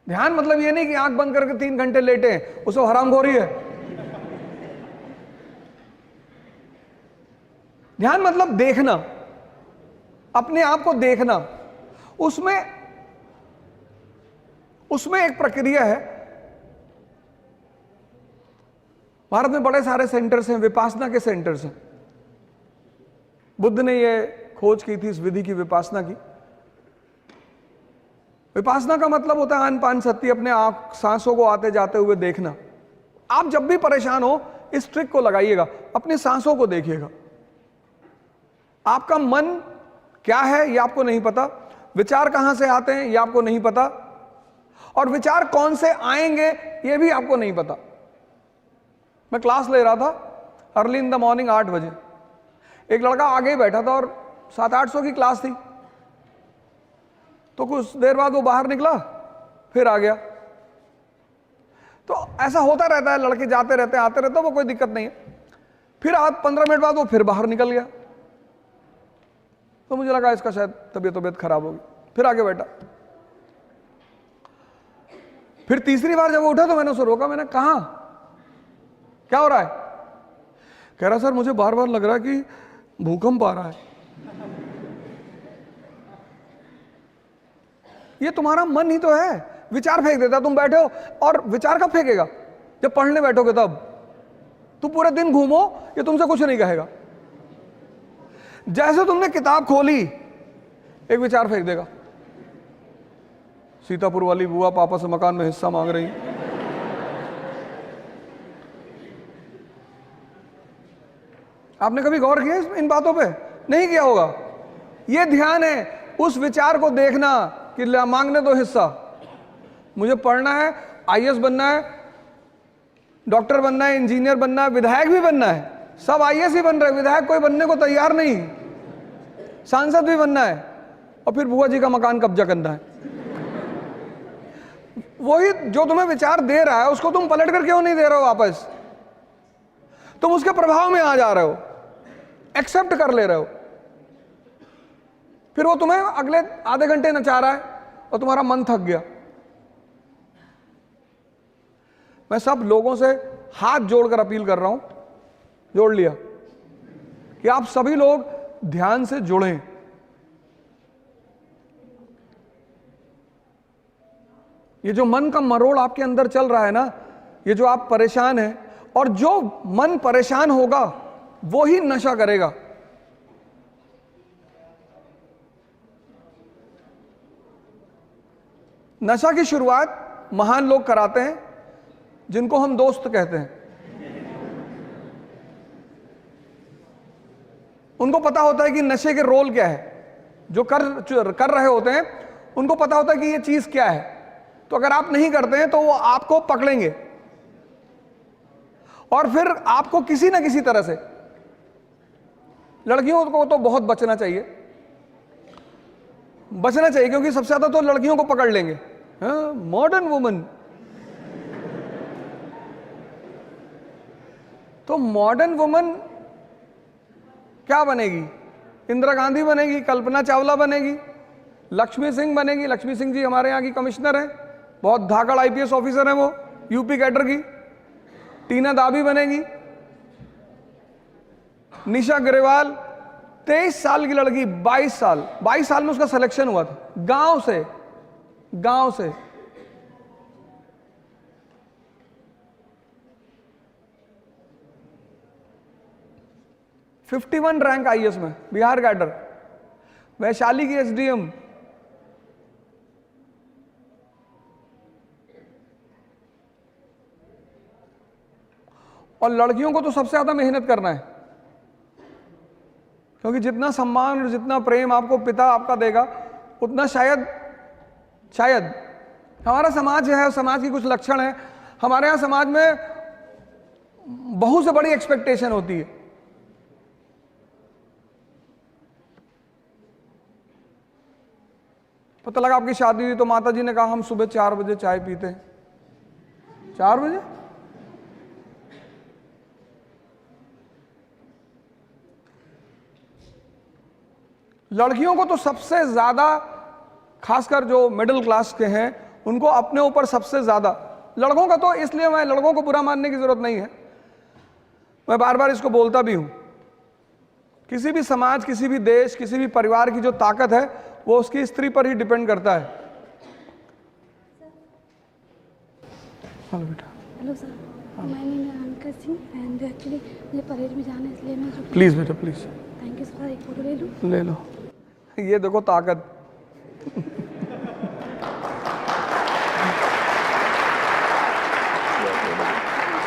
ध्यान मतलब ये नहीं कि आंख बंद करके 3 घंटे लेटे, उसको हरामखोरी है। ध्यान मतलब देखना, अपने आप को देखना। उसमें एक प्रक्रिया है। भारत में बड़े सारे सेंटर्स हैं, विपासना के सेंटर्स हैं। बुद्ध ने ये खोज की थी इस विधि की, विपासना की। विपासना का मतलब होता है आन-पान सत्य, अपने आंख सांसों को आते जाते हुए देखना। आप जब भी परेशान हो इस ट्रिक को लगाइएगा, अपनी सांसों को देखिएगा। आपका मन क्या है ये आपको नहीं पता, विचार कहां से आते हैं ये आपको नहीं पता, और विचार कौन से आएंगे ये भी आपको नहीं पता। मैं क्लास ले रहा था अर्ली इन द मॉर्निंग 8 बजे। एक लड़का आगे ही बैठा था और 700-800 की क्लास थी। तो कुछ देर बाद वो बाहर निकला, फिर आ गया। तो ऐसा होता रहता है, लड़के जाते रहते हैं आते रहते हैं, वो कोई दिक्कत नहीं है। फिर 15 मिनट बाद वो फिर बाहर निकल गया। तो मुझे लगा इसका शायद तबीयत खराब होगी, फिर आगे बैठा। फिर तीसरी बार जब वो उठा तो मैंने उसे रोका, मैंने कहा क्या हो रहा है? कह रहा सर मुझे बार बार लग रहा है कि भूकंप आ रहा है। ये तुम्हारा मन ही तो है, विचार फेंक देता। तुम बैठे हो और विचार कब फेंकेगा? जब पढ़ने बैठोगे तब। तुम पूरे दिन घूमो, ये तुमसे कुछ नहीं कहेगा। जैसे तुमने किताब खोली एक विचार फेंक देगा, सीतापुर वाली बुआ पापा से मकान में हिस्सा मांग रही। आपने कभी गौर किया इन बातों पे? नहीं किया होगा। यह ध्यान है उस विचार को देखना कि मांगने दो हिस्सा। मुझे पढ़ना है, आईएएस बनना है, डॉक्टर बनना है, इंजीनियर बनना है, विधायक भी बनना है। सब आईएएस ही बन रहे, विधायक कोई बनने को तैयार नहीं, सांसद भी बनना है, और फिर बुआ जी का मकान कब्जा करना है। वही जो तुम्हें विचार दे रहा है उसको तुम पलट कर क्यों नहीं दे रहे हो वापस? तुम उसके प्रभाव में आ जा रहे हो, एक्सेप्ट कर ले रहे हो। फिर वो तुम्हें अगले आधे घंटे नचा रहा है और तुम्हारा मन थक गया। मैं सब लोगों से हाथ जोड़कर अपील कर रहा हूं, जोड़ लिया, कि आप सभी लोग ध्यान से जुड़ें। ये जो मन का मरोड़ आपके अंदर चल रहा है ना, ये जो आप परेशान हैं, और जो मन परेशान होगा वो ही नशा करेगा। नशा की शुरुआत महान लोग कराते हैं जिनको हम दोस्त कहते हैं। उनको पता होता है कि नशे के रोल क्या है। जो कर रहे होते हैं उनको पता होता है कि ये चीज क्या है। तो अगर आप नहीं करते हैं तो वो आपको पकड़ेंगे और फिर आपको किसी ना किसी तरह से, लड़कियों को तो बहुत बचना चाहिए क्योंकि सबसे ज्यादा तो लड़कियों को पकड़ लेंगे। मॉडर्न वुमन, तो मॉडर्न वुमन क्या बनेगी? इंदिरा गांधी बनेगी, कल्पना चावला बनेगी, लक्ष्मी सिंह बनेगी। लक्ष्मी सिंह जी हमारे यहाँ की कमिश्नर हैं, बहुत धाकड़ आईपीएस ऑफिसर हैं वो, यूपी कैडर की। टीना दाबी बनेगी, निशा अग्रवाल 23 साल की लड़की, 22 साल में उसका सिलेक्शन हुआ था, गांव से 51 रैंक आईएएस में, बिहार कैडर। वैशाली की एसडीएम। और लड़कियों को तो सबसे ज्यादा मेहनत करना है, क्योंकि जितना सम्मान और जितना प्रेम आपको पिता आपका देगा उतना शायद हमारा समाज है, समाज की कुछ लक्षण है। हमारे यहाँ समाज में बहू से बड़ी एक्सपेक्टेशन होती है। पता लगा आपकी शादी हुई तो माता जी ने कहा हम सुबह 4 बजे चाय पीते हैं। 4 बजे? लड़कियों को तो सबसे ज्यादा, खासकर जो मिडिल क्लास के हैं, उनको अपने ऊपर सबसे ज्यादा, लड़कों का तो इसलिए मैं लड़कों को बुरा मानने की जरूरत नहीं है, मैं बार बार इसको बोलता भी हूं, किसी भी समाज, किसी भी देश, किसी भी परिवार की जो ताकत है वो उसकी स्त्री पर ही डिपेंड करता है। हेलो बेटा। हेलो सर, मैं अनका सिंह एंड एक्चुअली मुझे परेड में जाना है इसलिए मैं प्लीज बेटा प्लीज। थैंक यू सर, एक फोटो ले लूँ? ले लो, ये देखो ताकत।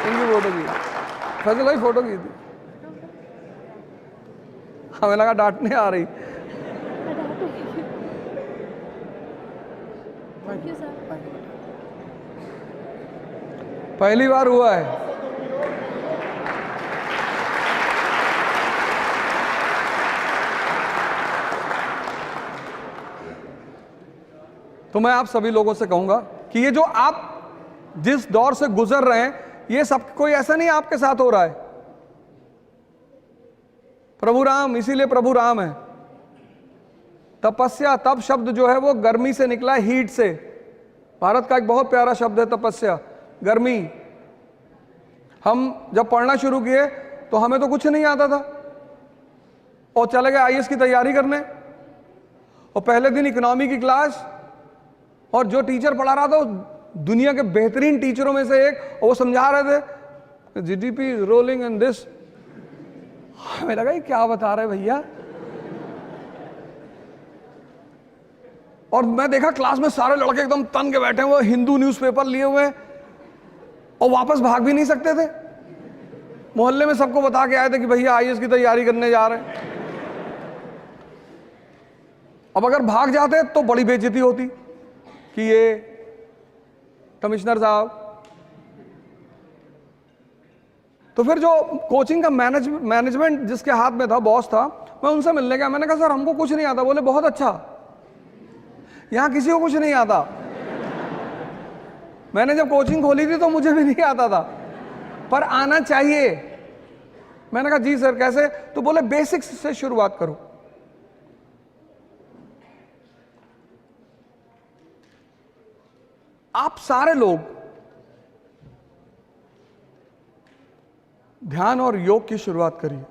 इनकी फोटो की, फैजल भाई फोटो की थी, हमें लगा डांटने आ रही। Thank you sir. पहली बार हुआ है। तो मैं आप सभी लोगों से कहूंगा कि ये जो आप जिस दौर से गुजर रहे हैं, ये सब कोई ऐसा नहीं आपके साथ हो रहा है। प्रभु राम, इसीलिए प्रभु राम है। तपस्या, तप शब्द जो है वो गर्मी से निकला है, हीट से। भारत का एक बहुत प्यारा शब्द है तपस्या, गर्मी। हम जब पढ़ना शुरू किए तो हमें तो कुछ नहीं आता था और चले गए आईएएस की तैयारी करने, और पहले दिन इकोनॉमी की क्लास, और जो टीचर पढ़ा रहा था दुनिया के बेहतरीन टीचरों में से एक, और वो समझा रहे थे जीडीपी रोलिंग एंड दिस। हमें लगा ये क्या बता रहे भैया। और मैं देखा क्लास में सारे लड़के एकदम तन के बैठे हुए, हिंदू न्यूज़पेपर लिए हुए, और वापस भाग भी नहीं सकते थे। मोहल्ले में सबको बता के आए थे कि भैया आईएएस की तैयारी करने जा रहे हैं। अब अगर भाग जाते तो बड़ी बेइज्जती होती कि ये कमिश्नर साहब। तो फिर जो कोचिंग का मैनेजमेंट जिसके हाथ में था, बॉस था, मैं उनसे मिलने गया। मैंने कहा सर हमको कुछ नहीं आता। बोले बहुत अच्छा, यहां किसी को कुछ नहीं आता। मैंने जब कोचिंग खोली थी तो मुझे भी नहीं आता था, पर आना चाहिए। मैंने कहा जी सर कैसे? तो बोले बेसिक्स से शुरुआत करो। आप सारे लोग ध्यान और योग की शुरुआत करिए।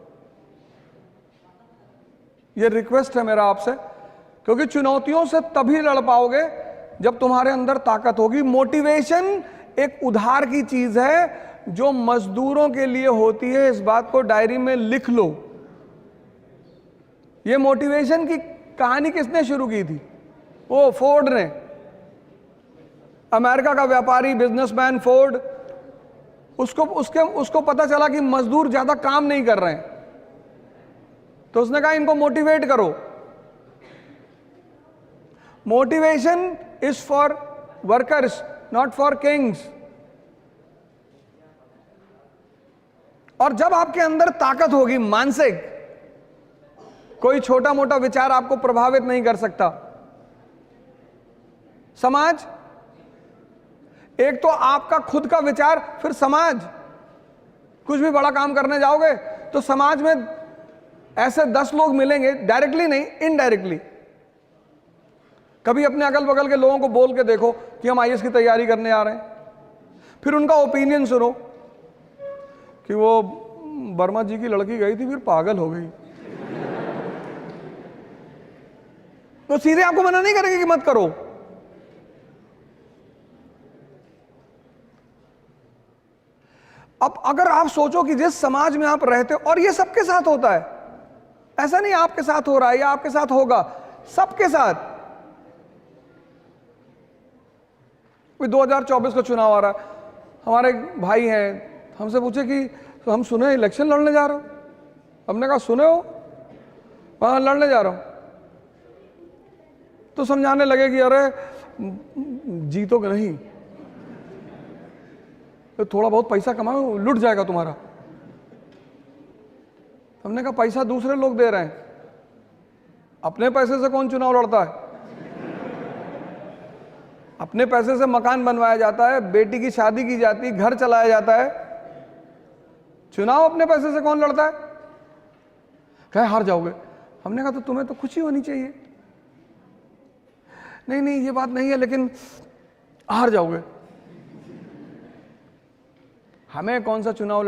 यह रिक्वेस्ट है मेरा आपसे, क्योंकि चुनौतियों से तभी लड़ पाओगे जब तुम्हारे अंदर ताकत होगी। मोटिवेशन एक उधार की चीज है जो मजदूरों के लिए होती है। इस बात को डायरी में लिख लो। यह मोटिवेशन की कहानी किसने शुरू की थी? वो फोर्ड ने। अमेरिका का व्यापारी, बिजनेसमैन फोर्ड, उसको पता चला कि मजदूर ज्यादा काम नहीं कर रहे हैं, तो उसने कहा इनको मोटिवेट करो। Motivation is for workers, not for Kings. और जब आपके अंदर ताकत होगी मानसिक, कोई छोटा मोटा विचार आपको प्रभावित नहीं कर सकता। समाज, एक तो आपका खुद का विचार, फिर समाज। कुछ भी बड़ा काम करने जाओगे तो समाज में ऐसे 10 लोग मिलेंगे, डायरेक्टली नहीं इनडायरेक्टली। कभी अपने अगल बगल के लोगों को बोल के देखो कि हम आईएएस की तैयारी करने आ रहे हैं, फिर उनका ओपिनियन सुनो कि वो वर्मा जी की लड़की गई थी फिर पागल हो गई। तो सीधे आपको मना नहीं करेंगे कि मत करो। अब अगर आप सोचो कि जिस समाज में आप रहते हो, और ये सबके साथ होता है, ऐसा नहीं आपके साथ हो रहा है या आपके साथ होगा, सबके साथ। 2024 का चुनाव आ रहा है, हमारे भाई हैं, हमसे पूछे कि तो हम सुने इलेक्शन लड़ने जा रहे हो। हमने कहा सुने हो? वहां लड़ने जा रहा हूं। तो समझाने लगे कि अरे जीतोगे नहीं, तो थोड़ा बहुत पैसा कमाओ, लुट जाएगा तुम्हारा। हमने कहा पैसा दूसरे लोग दे रहे हैं, अपने पैसे से कौन चुनाव लड़ता है? अपने पैसे से मकान बनवाया जाता है, बेटी की शादी की जाती है, घर चलाया जाता है। चुनाव अपने पैसे से कौन लड़ता है? कहे हार जाओगे। हमने कहा तो तुम्हें तो खुशी होनी चाहिए। नहीं नहीं ये बात नहीं है, लेकिन हार जाओगे। हमें कौन सा चुनाव लड़